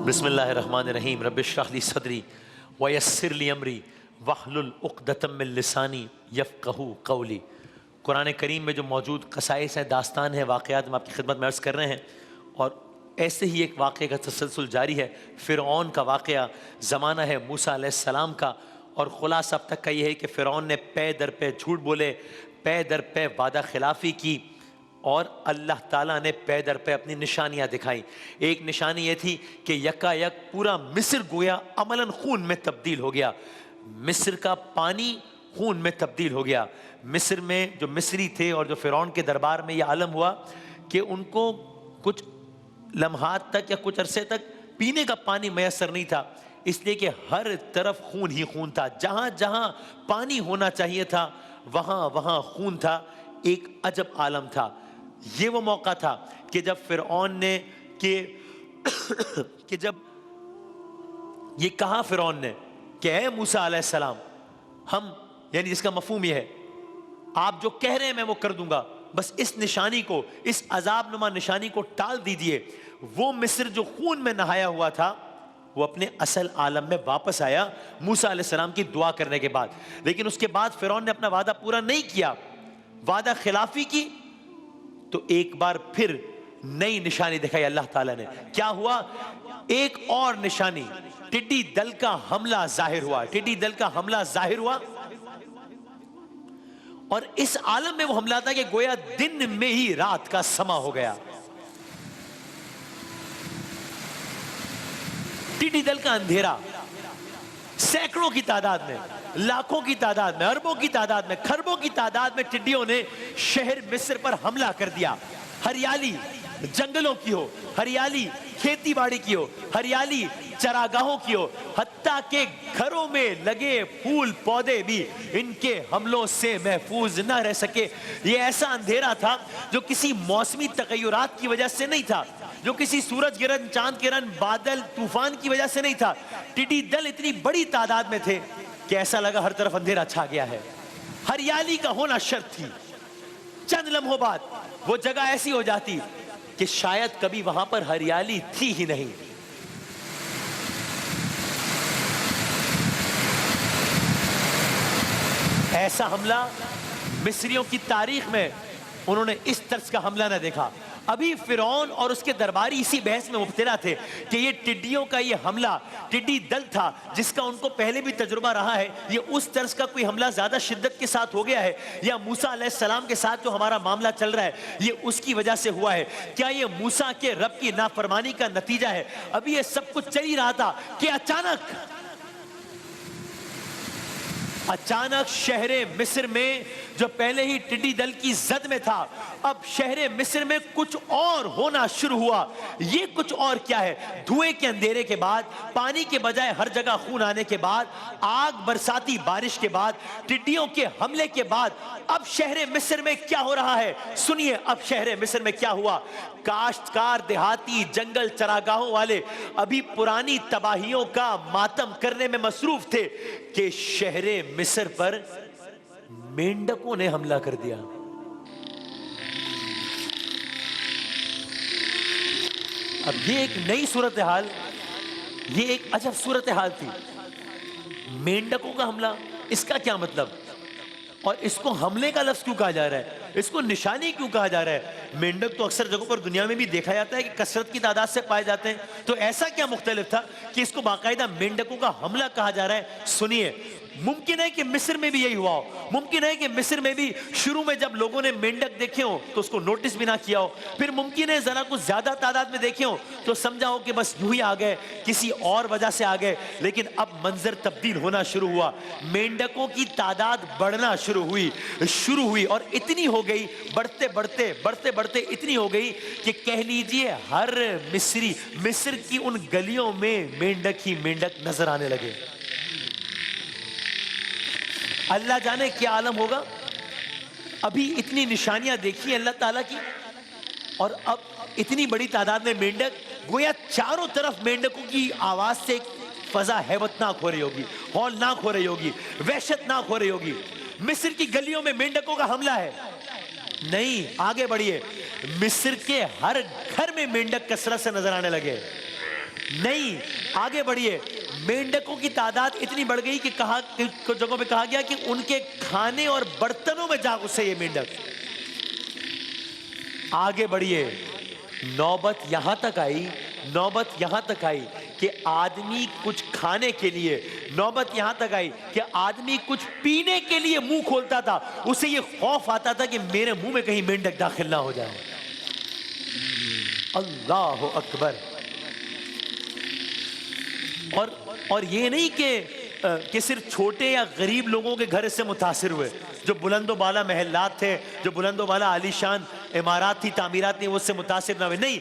بسم اللہ الرحمن الرحیم رب اشرح لی صدری ویسر لی امری واحلل عقدۃ من لسانی یفقہوا قولی۔ قرآن کریم میں جو موجود قصائص ہیں، داستان ہیں، واقعات ہم آپ کی خدمت میں عرض کر رہے ہیں، اور ایسے ہی ایک واقعے کا تسلسل جاری ہے۔ فرعون کا واقعہ زمانہ ہے موسیٰ علیہ السلام کا، اور خلاصہ اب تک کا یہ ہے کہ فرعون نے پے در پے جھوٹ بولے، پے در پے وعدہ خلافی کی، اور اللہ تعالیٰ نے پے در پے اپنی نشانیاں دکھائیں۔ ایک نشانی یہ تھی کہ یکا یک پورا مصر گویا عملاً خون میں تبدیل ہو گیا، مصر کا پانی خون میں تبدیل ہو گیا۔ مصر میں جو مصری تھے اور جو فرعون کے دربار میں یہ عالم ہوا کہ ان کو کچھ لمحات تک یا کچھ عرصے تک پینے کا پانی میسر نہیں تھا، اس لیے کہ ہر طرف خون ہی خون تھا، جہاں جہاں پانی ہونا چاہیے تھا وہاں وہاں خون تھا۔ ایک عجب عالم تھا۔ یہ وہ موقع تھا کہ جب فرعون نے کہ جب یہ کہا فرعون نے کہ اے موسیٰ علیہ السلام، ہم یعنی جس کا مفہوم یہ ہے آپ جو کہہ رہے ہیں میں وہ کر دوں گا، بس اس نشانی کو، اس عذاب نما نشانی کو ٹال دیجئے۔ وہ مصر جو خون میں نہایا ہوا تھا وہ اپنے اصل عالم میں واپس آیا موسیٰ علیہ السلام کی دعا کرنے کے بعد۔ لیکن اس کے بعد فرعون نے اپنا وعدہ پورا نہیں کیا، وعدہ خلافی کی، تو ایک بار پھر نئی نشانی دکھائی اللہ تعالیٰ نے۔ کیا ہوا؟ ایک اور نشانی، ٹڈی دل کا حملہ ظاہر ہوا۔ ٹڈی دل کا حملہ ظاہر ہوا، اور اس عالم میں وہ حملہ تھا کہ گویا دن میں ہی رات کا سما ہو گیا۔ ٹڈی دل کا اندھیرا، سینکڑوں کی تعداد میں، لاکھوں کی تعداد میں، اربوں کی تعداد میں، کھربوں کی تعداد میں ٹڈیوں نے شہر مصر پر حملہ کر دیا۔ ہریالی جنگلوں کی ہو، ہریالی کھیتی باڑی کی ہو، ہریالی چراگاہوں کی ہو، حتیٰ کہ گھروں میں لگے پھول پودے بھی ان کے حملوں سے محفوظ نہ رہ سکے۔ یہ ایسا اندھیرا تھا جو کسی موسمی تغیرات کی وجہ سے نہیں تھا، جو کسی سورج گرہن، چاند گرہن، بادل، طوفان کی وجہ سے نہیں تھا۔ ٹڈی دل اتنی بڑی تعداد میں تھے کہ ایسا لگا ہر طرف اندھیرا چھا گیا ہے۔ ہریالی کا ہونا شرط تھی۔ چند لمحوں بعد وہ جگہ ایسی ہو جاتی کہ شاید کبھی وہاں پر ہریالی تھی ہی نہیں۔ ایسا حملہ مصریوں کی تاریخ میں انہوں نے اس طرز کا حملہ نہ دیکھا۔ ابھی فرعون اور اس کے درباری اسی بحث میں مبتلا تھے کہ یہ ٹڈیوں کا یہ حملہ ٹڈی دل تھا جس کا ان کو پہلے بھی تجربہ رہا ہے، یہ اس طرز کا کوئی حملہ زیادہ شدت کے ساتھ ہو گیا ہے، یا موسیٰ علیہ السلام کے ساتھ جو ہمارا معاملہ چل رہا ہے یہ اس کی وجہ سے ہوا ہے؟ کیا یہ موسیٰ کے رب کی نافرمانی کا نتیجہ ہے؟ ابھی یہ سب کچھ چل ہی رہا تھا کہ اچانک شہر مصر میں جو پہلے ہی ٹڈی دل کی زد میں تھا، اب شہر مصر میں کچھ اور ہونا شروع ہوا۔ یہ کچھ اور کیا ہے؟ دھوئے کے اندھیرے کے بعد، پانی کے بجائے ہر جگہ خون آنے کے بعد، آگ برساتی بارش کے بعد، ٹڈیوں کے حملے کے بعد، اب شہر مصر میں کیا ہو رہا ہے؟ سنیے اب شہر مصر میں کیا ہوا۔ کاشتکار، دیہاتی، جنگل چراگاہوں والے ابھی پرانی تباہیوں کا ماتم کرنے میں مصروف تھے کہ شہر مصر پر مینڈکوں نے حملہ کر دیا۔ اب یہ ایک نئی صورتحال، یہ ایک عجب صورتحال تھی۔ مینڈکوں کا حملہ، اس کا کیا مطلب؟ اور اس کو حملے کا لفظ کیوں کہا جا رہا ہے؟ اس کو نشانی کیوں کہا جا رہا ہے؟ مینڈک تو اکثر جگہوں پر دنیا میں بھی دیکھا جاتا ہے کہ کثرت کی تعداد سے پائے جاتے ہیں، تو ایسا کیا مختلف تھا کہ اس کو باقاعدہ مینڈکوں کا حملہ کہا جا رہا ہے؟ سنیے، ممکن ہے کہ مصر میں بھی یہی ہوا ہو، ممکن ہے کہ مصر میں بھی شروع میں جب لوگوں نے مینڈک دیکھے ہوں تو اس کو نوٹس بھی نہ کیا ہو، پھر ممکن ہے ذرا کچھ زیادہ تعداد میں دیکھے ہوں تو سمجھا ہو کہ بس یوں ہی آ گئے، کسی اور وجہ سے آ گئے، لیکن اب منظر تبدیل ہونا شروع ہوا۔ مینڈکوں کی تعداد بڑھنا شروع ہوئی اور اتنی ہو گئی، بڑھتے بڑھتے اتنی ہو گئی کہ کہہ لیجئے ہر مصری، مصر کی ان گلیوں میں مینڈک ہی مینڈک نظر آنے لگے۔ اللہ جانے کیا عالم ہوگا۔ ابھی اتنی نشانیاں دیکھی اللہ تعالیٰ کی، اور اب اتنی بڑی تعداد میں مینڈک، گویا چاروں طرف مینڈکوں کی آواز سے فضا ہیبتناک ہو رہی ہوگی، ہولناک ہو رہی ہوگی، وحشتناک ہو رہی ہوگی۔ مصر کی گلیوں میں مینڈکوں کا حملہ ہے۔ نہیں، آگے بڑھیے، مصر کے ہر گھر میں مینڈک کثرت سے نظر آنے لگے۔ نہیں، آگے بڑھیے. مینڈکوں کی تعداد اتنی بڑھ گئی کہ کچھ جگہوں پہ کہا گیا کہ ان کے کھانے اور برتنوں میں جا گھسے یہ مینڈک. آگے بڑھیے. نوبت یہاں تک آئی کہ آدمی کچھ کھانے کے لیے، نوبت یہاں تک آئی کہ آدمی کچھ پینے کے لیے منہ کھولتا تھا، اسے یہ خوف آتا تھا کہ میرے منہ میں کہیں مینڈک داخل نہ ہو جائے. اللہ اکبر. اور یہ نہیں کہ صرف چھوٹے یا غریب لوگوں کے گھر سے متاثر ہوئے، جو بلند و بالا محلات تھے، جو بلند و بالا عالی شان عمارات تھی، تعمیرات تھی، وہ اس سے متاثر نہ ہوئے. نہیں،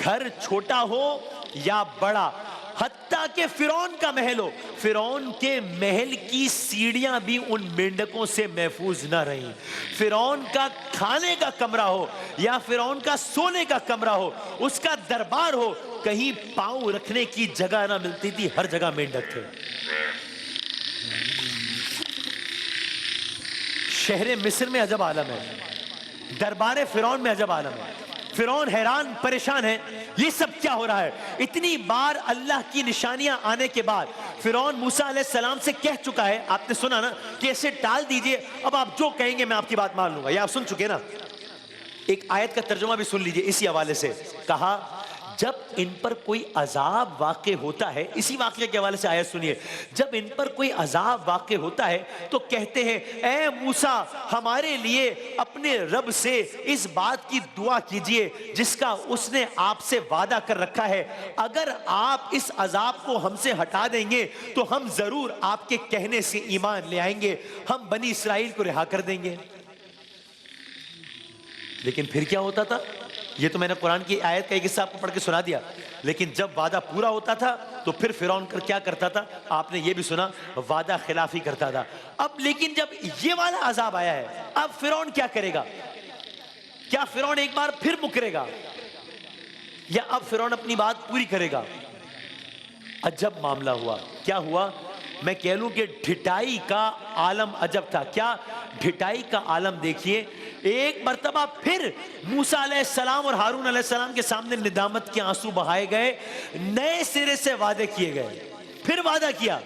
گھر چھوٹا ہو یا بڑا، حتیٰ کہ فرعون کا محل ہو، فرعون کے محل کی سیڑھیاں بھی ان مینڈکوں سے محفوظ نہ رہیں. فرعون کا کھانے کا کمرہ ہو یا فرعون کا سونے کا کمرہ ہو، اس کا دربار ہو، کہیں پاؤں رکھنے کی جگہ نہ ملتی تھی، ہر جگہ مینڈک تھے. شہر مصر میں عجب عالم ہے، دربار فرعون میں عجب عالم ہے. فرعون حیران پریشان ہے، یہ سب کیا ہو رہا ہے؟ اتنی بار اللہ کی نشانیاں آنے کے بعد فرعون موسیٰ علیہ السلام سے کہہ چکا ہے، آپ نے سنا نا کہ اسے ٹال دیجئے، اب آپ جو کہیں گے میں آپ کی بات مان لوں گا. یہ آپ سن چکے نا. ایک آیت کا ترجمہ بھی سن لیجئے اسی حوالے سے. کہا جب ان پر کوئی عذاب واقع ہوتا ہے، اسی واقعے کے حوالے سے آیت سنیے، جب ان پر کوئی عذاب واقع ہوتا ہے تو کہتے ہیں اے موسیٰ ہمارے لیے اپنے رب سے اس بات کی دعا کیجئے جس کا اس نے آپ سے وعدہ کر رکھا ہے، اگر آپ اس عذاب کو ہم سے ہٹا دیں گے تو ہم ضرور آپ کے کہنے سے ایمان لے آئیں گے، ہم بنی اسرائیل کو رہا کر دیں گے. لیکن پھر کیا ہوتا تھا؟ یہ تو میں نے قرآن کی آیت کا ایک حصہ آپ کو پڑھ کے سنا دیا، لیکن جب وعدہ پورا ہوتا تھا تو پھر فرعون کیا کرتا تھا؟ آپ نے یہ بھی سنا، وعدہ خلافی کرتا تھا. اب لیکن جب یہ والا عذاب آیا ہے، اب فرعون کیا کرے گا؟ کیا فرعون ایک بار پھر مکرے گا یا اب فرعون اپنی بات پوری کرے گا؟ عجب معاملہ ہوا. کیا ہوا؟ میں کہہ لوں کہ ڈھٹائی کا عالم عجب تھا. کیا ڈھٹائی کا عالم؟ دیکھیے، ایک مرتبہ پھر موسیٰ علیہ السلام اور ہارون علیہ السلام کے سامنے ندامت کے آنسو بہائے گئے، نئے سرے سے وعدے کیے گئے. پھر وعدہ کیا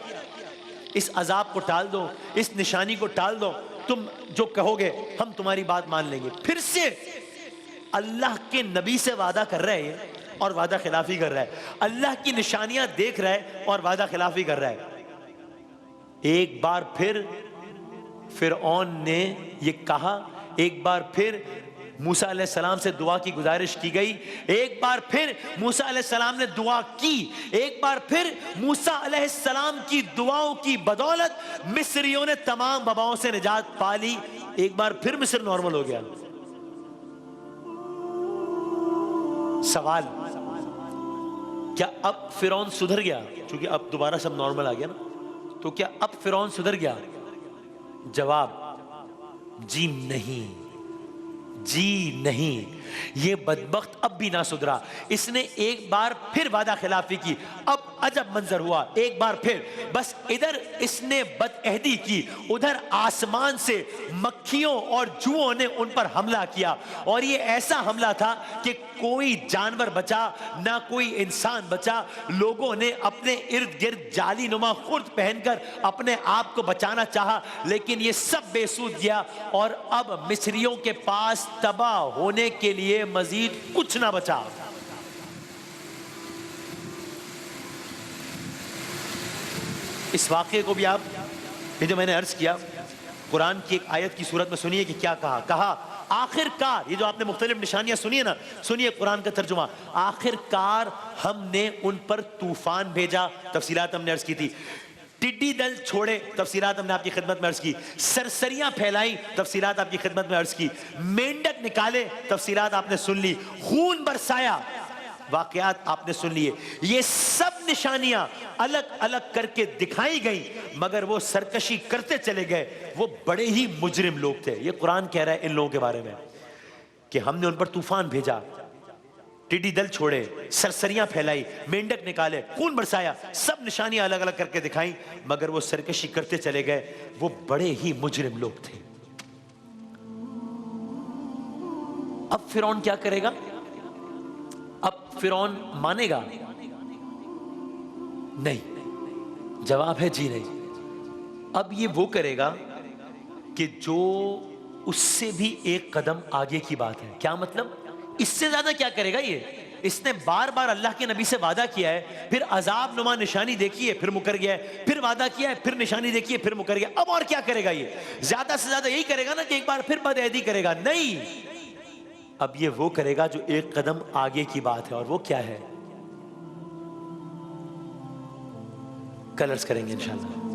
اس عذاب کو ٹال دو، اس نشانی کو ٹال دو، تم جو کہو گے ہم تمہاری بات مان لیں گے. پھر سے اللہ کے نبی سے وعدہ کر رہے ہیں اور وعدہ خلافی کر رہا ہے، اللہ کی نشانیاں دیکھ رہا ہے اور وعدہ خلافی کر رہا ہے. ایک بار پھر فرعون نے یہ کہا، ایک بار پھر موسیٰ علیہ السلام سے دعا کی گزارش کی گئی، ایک بار پھر موسیٰ علیہ السلام نے دعا کی، ایک بار پھر موسیٰ علیہ السلام کی دعاؤں کی بدولت مصریوں نے تمام وباؤں سے نجات پا لی. ایک بار پھر مصر نارمل ہو گیا. سوال، کیا اب فرعون سدھر گیا؟ چونکہ اب دوبارہ سب نارمل آ گیا نا، تو کیا اب فرعون سدھر گیا؟ جواب، جی نہیں، جی نہیں. یہ بدبخت اب بھی نہ سدھرا. اس نے ایک بار پھر وعدہ خلافی کی. اب عجب منظر ہوا. ایک بار پھر بس ادھر اس نے بد عہدی کی، ادھر آسمان سے مکھیوں اور جوؤں نے ان پر حملہ کیا، اور یہ ایسا حملہ تھا کہ کوئی جانور بچا نہ کوئی انسان بچا. لوگوں نے اپنے ارد گرد جالی نما خرد پہن کر اپنے آپ کو بچانا چاہا، لیکن یہ سب بے سود گیا، اور اب مصریوں کے پاس تباہ ہونے کے لیے مزید کچھ نہ بچا. اس واقعے کو بھی آپ، یہ جو میں نے عرض کیا، قرآن کی ایک آیت کی صورت میں سنیے کہ کیا کہا. کہا آخر کار، یہ جو آپ نے مختلف نشانیاں سنیے نا، سنیے قرآن کا ترجمہ. آخر کار ہم نے ان پر طوفان بھیجا، تفصیلات ہم نے عرض کی تھی. ٹڈی دل چھوڑے، تفصیلات ہم نے آپ کی خدمت میں عرض کی. سرسریاں پھیلائی، تفصیلات آپ کی خدمت میں عرض کی. مینڈک نکالے، تفصیلات آپ نے سن لی. خون برسایا، واقعات آپ نے سن لیے. یہ سب نشانیاں الگ الگ کر کے دکھائی گئیں، مگر وہ سرکشی کرتے چلے گئے. وہ بڑے ہی مجرم لوگ تھے. یہ قرآن کہہ رہا ہے ان لوگوں کے بارے میں کہ ہم نے ان پر طوفان بھیجا، ٹڈی دل چھوڑے، سرسریاں پھیلائی، مینڈک نکالے، خون برسایا، سب نشانیاں الگ الگ کر کے دکھائیں، مگر وہ سرکشی کرتے چلے گئے. وہ بڑے ہی مجرم لوگ تھے. اب فرعون کیا کرے گا؟ اب فرعون مانے گا؟ نہیں، جواب ہے جی نہیں۔ اب یہ وہ کرے گا کہ جو اس سے بھی ایک قدم آگے کی بات ہے۔ کیا مطلب؟ اس سے زیادہ کیا کرے گا یہ؟ اس نے بار بار اللہ کے نبی سے وعدہ کیا ہے، پھر عذاب نما نشانی دیکھی ہے پھر مکر گیا ہے، پھر وعدہ کیا ہے پھر نشانی دیکھی ہے پھر مکر گیا، اب اور کیا کرے گا یہ؟ زیادہ سے زیادہ یہی کرے گا نا کہ ایک بار پھر بدعہدی کرے گا؟ نہیں، اب یہ وہ کرے گا جو ایک قدم آگے کی بات ہے، اور وہ کیا ہے؟ کل عرض کریں گے انشاءاللہ۔